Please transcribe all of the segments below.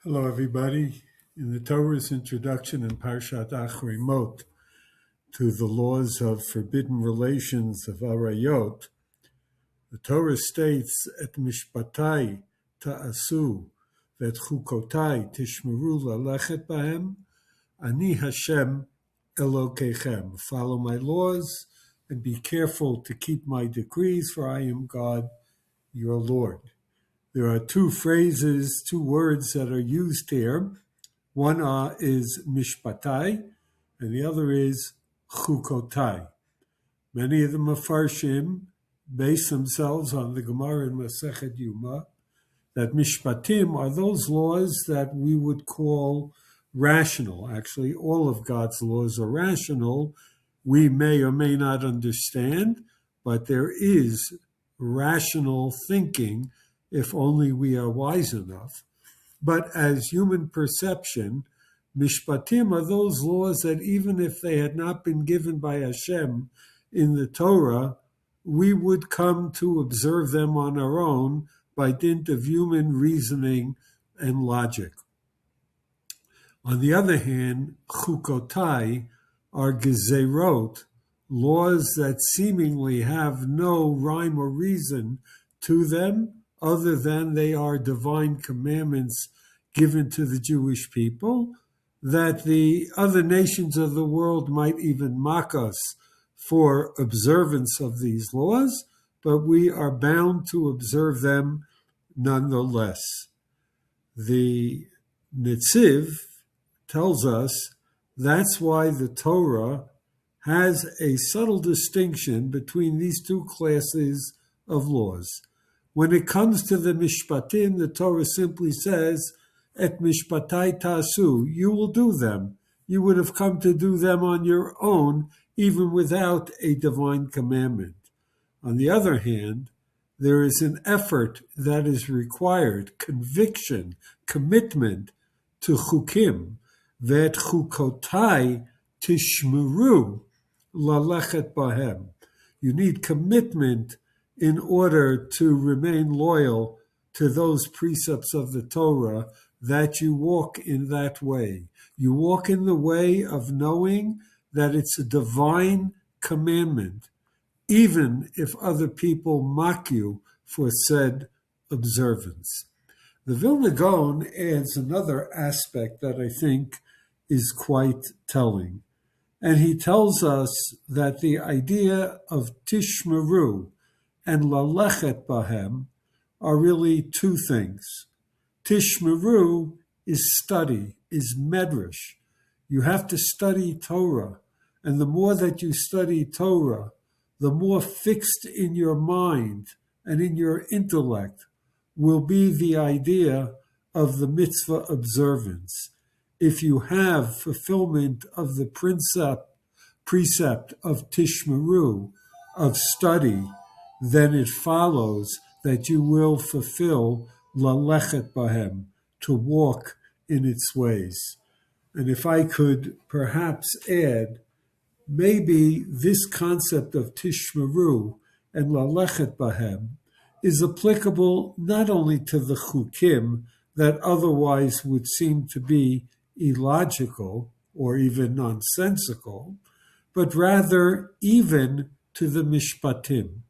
Hello, everybody. In the Torah's introduction in Parshat Acharei to the laws of forbidden relations of Arayot, the Torah states, Et mishpatai ta'asu, vet chukotai tishmeru lalechet bahem, ani Hashem Elokechem. Follow my laws and be careful to keep my decrees, for I am God, your Lord. There are two phrases, two words that are used here. One is mishpatai, and the other is chukotai. Many of the Mefarshim base themselves on the Gemara in Masechet Yuma, that mishpatim are those laws that we would call rational. Actually, all of God's laws are rational. We may or may not understand, but there is rational thinking if only we are wise enough. But as human perception, mishpatim are those laws that even if they had not been given by Hashem in the Torah, we would come to observe them on our own by dint of human reasoning and logic. On the other hand, chukotai are gezerot, laws that seemingly have no rhyme or reason to them, other than they are divine commandments given to the Jewish people, that the other nations of the world might even mock us for observance of these laws, but we are bound to observe them nonetheless. The Netziv tells us that's why the Torah has a subtle distinction between these two classes of laws. When it comes to the mishpatim, the Torah simply says, Et mishpatai tasu, you will do them. You would have come to do them on your own, even without a divine commandment. On the other hand, there is an effort that is required, conviction, commitment to chukim, vet chukotai tishmeru lalechet bahem. You need commitment in order to remain loyal to those precepts of the Torah, that you walk in that way. You walk in the way of knowing that it's a divine commandment, even if other people mock you for said observance. The Vilna Gaon adds another aspect that I think is quite telling. And he tells us that the idea of tishmeru and lalechet bahem are really two things. Tishmeru is study, is medrash. You have to study Torah, and the more that you study Torah, the more fixed in your mind and in your intellect will be the idea of the mitzvah observance. If you have fulfillment of the precept of tishmeru, of study, then it follows that you will fulfill lalechet bahem, to walk in its ways. And if I could perhaps add, maybe this concept of tishmeru and lalechet bahem is applicable not only to the chukim that otherwise would seem to be illogical or even nonsensical, but rather even to the mishpatim.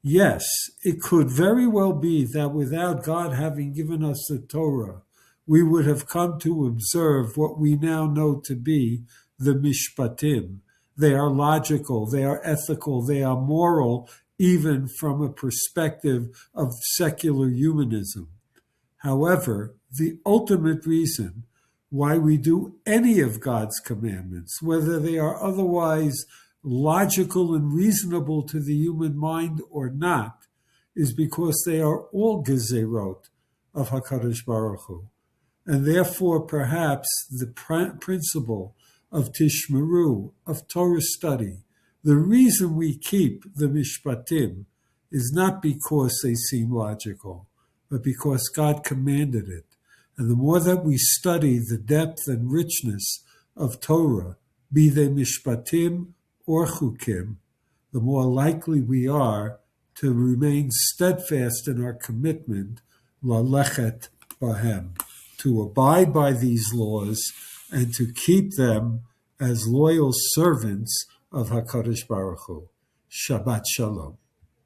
Yes, it could very well be that without God having given us the Torah, we would have come to observe what we now know to be the mishpatim. They are logical, they are ethical, they are moral, even from a perspective of secular humanism. However, the ultimate reason why we do any of God's commandments, whether they are otherwise logical and reasonable to the human mind or not, is because they are all gezerot of HaKadosh Baruch Hu. And therefore, perhaps the principle of tishmeru, of Torah study, the reason we keep the mishpatim is not because they seem logical, but because God commanded it. And the more that we study the depth and richness of Torah, be they mishpatim or chukim, the more likely we are to remain steadfast in our commitment, lalechet bahem. to abide by these laws and to keep them as loyal servants of HaKadosh Baruch Hu. Shabbat Shalom.